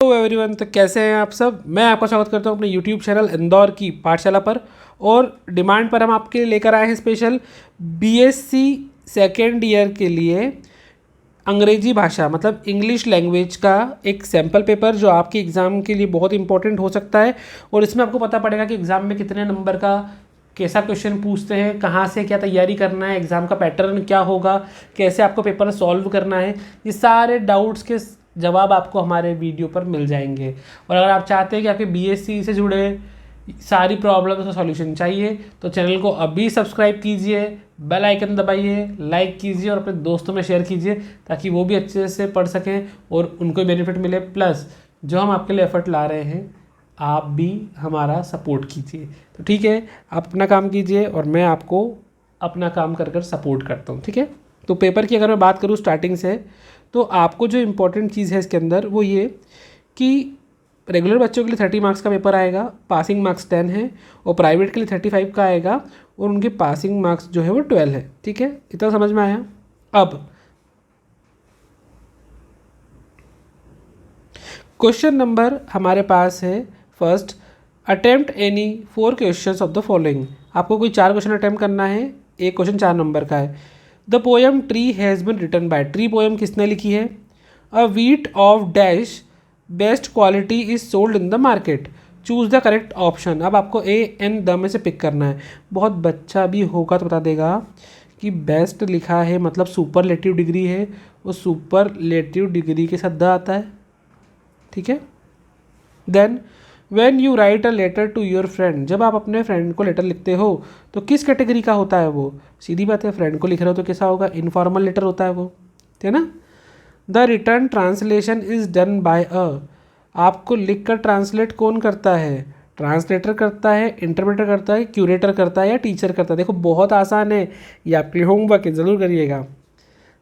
Hello everyone, तो कैसे हैं आप सब। मैं आपका स्वागत करता हूं अपने यूट्यूब चैनल इंदौर की पाठशाला पर। और डिमांड पर हम आपके लिए लेकर आए हैं स्पेशल बीएससी सेकेंड ईयर के लिए अंग्रेजी भाषा मतलब इंग्लिश लैंग्वेज का एक सैम्पल पेपर जो आपके एग्ज़ाम के लिए बहुत इंपॉर्टेंट हो सकता है। और इसमें आपको पता पड़ेगा कि एग्ज़ाम में कितने नंबर का कैसा क्वेश्चन पूछते हैं, कहाँ से क्या तैयारी करना है, एग्ज़ाम का पैटर्न क्या होगा, कैसे आपको पेपर सॉल्व करना है। ये सारे डाउट्स के जवाब आपको हमारे वीडियो पर मिल जाएंगे। और अगर आप चाहते हैं कि आपके बीएससी से जुड़े सारी प्रॉब्लम्स का सॉल्यूशन चाहिए तो चैनल को अभी सब्सक्राइब कीजिए, बेल आइकन दबाइए, लाइक कीजिए और अपने दोस्तों में शेयर कीजिए ताकि वो भी अच्छे से पढ़ सकें और उनको बेनिफिट मिले। प्लस जो हम आपके लिए एफर्ट ला रहे हैं आप भी हमारा सपोर्ट कीजिए। तो ठीक है, आप अपना काम कीजिए और मैं आपको अपना काम कर कर सपोर्ट करता हूँ। ठीक है, तो पेपर की अगर मैं बात करूँ स्टार्टिंग से, तो आपको जो इम्पोर्टेंट चीज़ है इसके अंदर वो ये कि रेगुलर बच्चों के लिए 30 मार्क्स का पेपर आएगा, पासिंग मार्क्स 10 है, और प्राइवेट के लिए 35 का आएगा और उनके पासिंग मार्क्स जो है वो 12 है। ठीक है, इतना समझ में आया। अब क्वेश्चन नंबर हमारे पास है first, attempt any 4 questions of the following. आपको कोई 4 क्वेश्चन अटेम्प्ट करना है, एक क्वेश्चन 4 नंबर का है। The poem tree has been written by, tree poem किसने लिखी है। A wheat of dash best quality is sold in the market, choose the correct option. अब आपको ए एन द में से पिक करना है। बहुत बच्चा भी होगा तो बता देगा कि बेस्ट लिखा है मतलब सुपरलेटिव डिग्री है, वो सुपरलेटिव डिग्री के साथ द आता है। ठीक है, then when you write a letter to your friend, जब आप अपने फ्रेंड को लेटर लिखते हो तो किस कैटेगरी का होता है वो। सीधी बात है, फ्रेंड को लिख रहे हो तो कैसा होगा, इनफॉर्मल लेटर होता है वो, है ना। The return translation is done by a, आपको लिख कर ट्रांसलेट कौन करता है, ट्रांसलेटर करता है, इंटरप्रेटर करता है, क्यूरेटर करता है या टीचर करता है। देखो बहुत आसान है, ये आपके लिए होमवर्क है, ज़रूर करिएगा।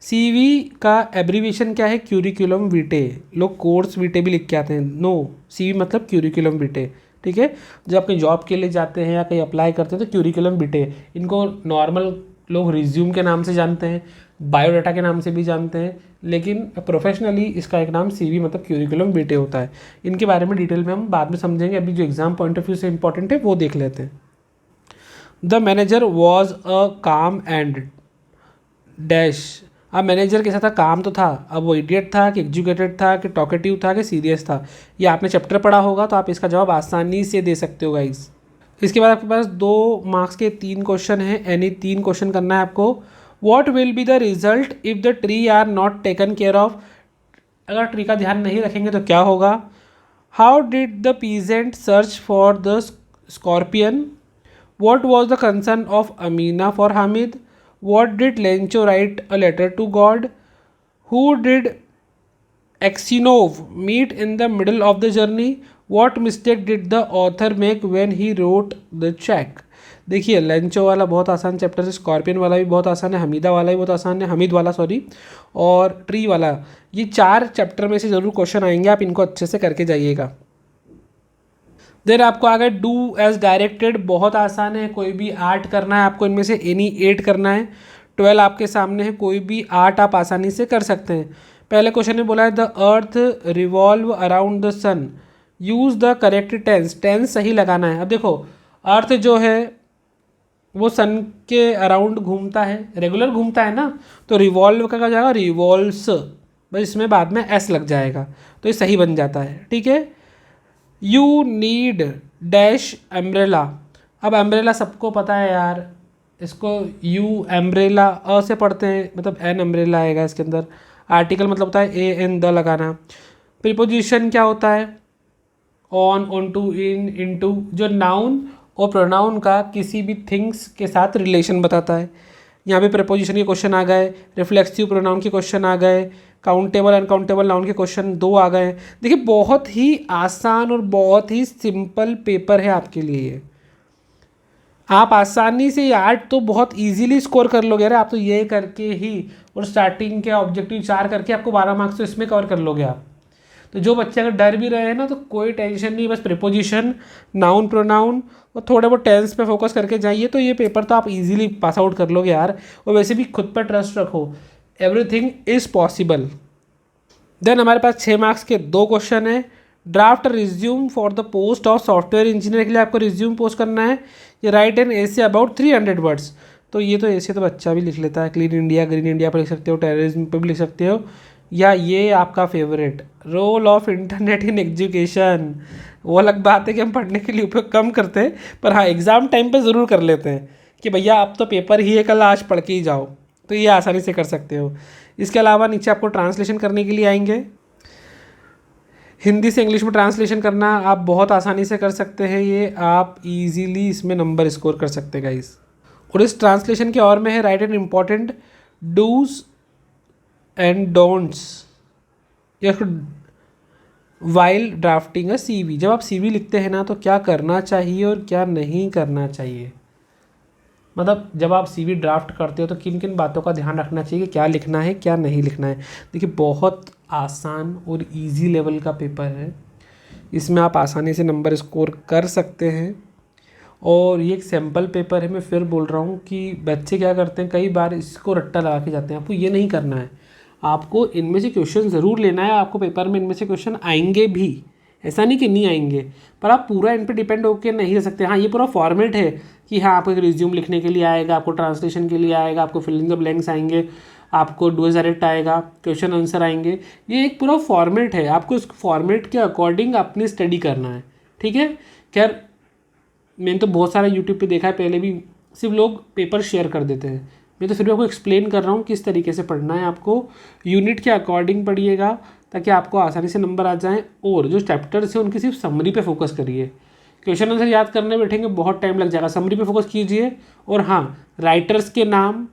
सीवी का एब्रीविएशन क्या है, क्यूरिकुलम वीटे, लोग कोर्स वीटे भी लिख के आते हैं। नो, सीवी मतलब क्यूरिकुलम वीटे। ठीक है, जब आप कहीं जॉब के लिए जाते हैं या कहीं अप्लाई करते हैं तो क्यूरिकुलम वीटे, इनको नॉर्मल लोग रिज्यूम के नाम से जानते हैं, बायोडाटा के नाम से भी जानते हैं, लेकिन प्रोफेशनली इसका एक नाम सीवी मतलब क्यूरिकुलम वीटे होता है। इनके बारे में डिटेल में हम बाद में समझेंगे, अभी जो एग्जाम पॉइंट ऑफ व्यू से इंपॉर्टेंट है वो देख लेते हैं। द मैनेजर वॉज अ काम एंड डैश, अब मैनेजर कैसा था, काम तो था, अब वो इडियट था कि एजुकेटेड था कि टॉकेटिव था कि सीरियस था। ये आपने चैप्टर पढ़ा होगा तो आप इसका जवाब आसानी से दे सकते हो गाइस। इसके बाद आपके पास 2 मार्क्स के 3 क्वेश्चन हैं, यानी 3 क्वेश्चन करना है आपको। What will be the result if the tree are not taken care of, अगर ट्री का ध्यान नहीं रखेंगे तो क्या होगा। How did the peasant search for the scorpion, what was the concern of Amina for Hamid, what did Lencho write a letter to God, who did Aksinov meet in the middle of the journey, what mistake did the author make when he wrote the check। देखिए Lencho वाला बहुत आसान chapter है, scorpion वाला भी बहुत आसान है, हमीदा वाला भी बहुत आसान है, हमीद वाला सॉरी, और ट्री वाला, ये 4 चैप्टर में से ज़रूर क्वेश्चन आएंगे, आप इनको अच्छे से करके जाइएगा। देन आपको आगे डू एज डायरेक्टेड, बहुत आसान है, कोई भी आर्ट करना है आपको, इनमें से एनी 8 करना है। 12 आपके सामने है, कोई भी आर्ट आप आसानी से कर सकते हैं। पहले क्वेश्चन में बोला है the earth revolve around the sun, use the correct tense, tense सही लगाना है। अब देखो अर्थ जो है वो सन के अराउंड घूमता है, रेगुलर घूमता है ना, तो रिवॉल्व का क्या हो जाएगा, रिवॉल्व्स, बस इसमें बाद में एस लग जाएगा तो ये सही बन जाता है। ठीक है, यू नीड डैश एम्ब्रेला, अब एम्ब्रेला सबको पता है यार, इसको यू एम्ब्रेला अ से पढ़ते हैं मतलब एन एम्ब्रेला आएगा इसके अंदर। आर्टिकल मतलब होता है ए एन द लगाना। प्रीपोजिशन क्या होता है, ऑन टू इन टू, जो नाउन और प्रोनाउन का किसी भी थिंग्स के साथ रिलेशन बताता है। यहाँ पे प्रीपोजिशन के क्वेश्चन आ गए, रिफ्लेक्सिव प्रोनाउन के क्वेश्चन आ गए, काउंटेबल अनकाउंटेबल नाउन के क्वेश्चन 2 आ गए। देखिए बहुत ही आसान और बहुत ही सिंपल पेपर है आपके लिए ये, आप आसानी से ये 8 तो बहुत इजीली स्कोर कर लोगे। अरे आप तो ये करके ही और स्टार्टिंग के ऑब्जेक्टिव 4 करके आपको 12 मार्क्स तो इसमें कवर कर लोगे आप। तो जो बच्चे अगर डर भी रहे हैं ना तो कोई टेंशन नहीं, बस प्रीपोजिशन, नाउन प्रोनाउन और थोड़ा बहुत टेंस पे फोकस करके जाइए तो ये पेपर तो आप इजीली पास आउट कर लोगे यार। और वैसे भी खुद पर ट्रस्ट रखो, एवरीथिंग इज़ पॉसिबल। देन हमारे पास 6 मार्क्स के 2 क्वेश्चन है, draft resume for the post of software engineer के लिए आपको रिज्यूम पोस्ट करना है। ये right an essay about 300 words. तो ये तो ऐसे तो बच्चा भी लिख लेता है, क्लीन इंडिया ग्रीन इंडिया पर लिख सकते हो, टेररिज्म पर भी लिख सकते हो, या ये आपका favourite role of internet in education. वो अलग बात है कि हम पढ़ने के लिए उपयोग कम करते हैं, पर हाँ एग्ज़ाम टाइम पे ज़रूर कर लेते हैं कि भैया आप तो पेपर ही है कल, आज पढ़ के ही जाओ। तो ये आसानी से कर सकते हो। इसके अलावा नीचे आपको ट्रांसलेशन करने के लिए आएंगे। हिंदी से इंग्लिश में ट्रांसलेशन करना आप बहुत आसानी से कर सकते हैं, ये आप इजीली इसमें नंबर स्कोर कर सकते हैं गाइस। और इस ट्रांसलेशन के और में है right an important dos and don'ts या वाइल ड्राफ्टिंग अ सीवी। जब आप सीवी लिखते हैं ना तो क्या करना चाहिए और क्या नहीं करना चाहिए, मतलब जब आप सीवी ड्राफ्ट करते हो तो किन किन बातों का ध्यान रखना चाहिए, क्या लिखना है क्या नहीं लिखना है। देखिए बहुत आसान और इजी लेवल का पेपर है, इसमें आप आसानी से नंबर स्कोर कर सकते हैं। और ये एक सैम्पल पेपर है, मैं फिर बोल रहा हूँ कि बच्चे क्या करते हैं कई बार इसको रट्टा लगा के जाते हैं। आपको ये नहीं करना है, आपको इनमें से क्वेश्चन ज़रूर लेना है। आपको पेपर में इनमें से क्वेश्चन आएंगे भी, ऐसा नहीं कि नहीं आएंगे, पर आप पूरा इन पे डिपेंड होकर नहीं रह सकते। हाँ ये पूरा फॉर्मेट है कि हाँ आपको एक रिज्यूम लिखने के लिए आएगा, आपको ट्रांसलेशन के लिए आएगा, आपको फिलिंग द ब्लैंक्स आएंगे, आपको डूज डायरेक्ट आएगा, क्वेश्चन आंसर आएंगे। ये एक पूरा फॉर्मेट है, आपको इस फॉर्मेट के अकॉर्डिंग अपनी स्टडी करना है। ठीक है। खैर मैंने तो बहुत सारा यूट्यूब पे देखा है, पहले भी सिर्फ लोग पेपर शेयर कर देते हैं, मैं तो फिर भी आपको एक्सप्लेन कर रहा हूँ किस तरीके से पढ़ना है। आपको यूनिट के अकॉर्डिंग पढ़िएगा ताकि आपको आसानी से नंबर आ जाएँ। और जो चैप्टर्स हैं उनकी सिर्फ समरी पे फोकस करिए, क्वेश्चन आंसर याद करने बैठेंगे बहुत टाइम लग जाएगा। समरी पे फोकस कीजिए। और हाँ राइटर्स के नाम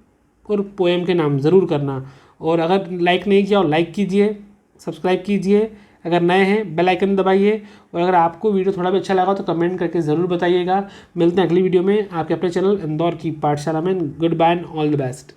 और पोएम के नाम ज़रूर करना। और अगर लाइक नहीं किया और लाइक कीजिए, सब्सक्राइब कीजिए, अगर नए हैं बेल आइकन दबाइए। और अगर आपको वीडियो थोड़ा भी अच्छा लगा तो कमेंट करके ज़रूर बताइएगा। मिलते हैं अगली वीडियो में आपके अपने चैनल इंदौर की पाठशाला में। Goodbye and all the best.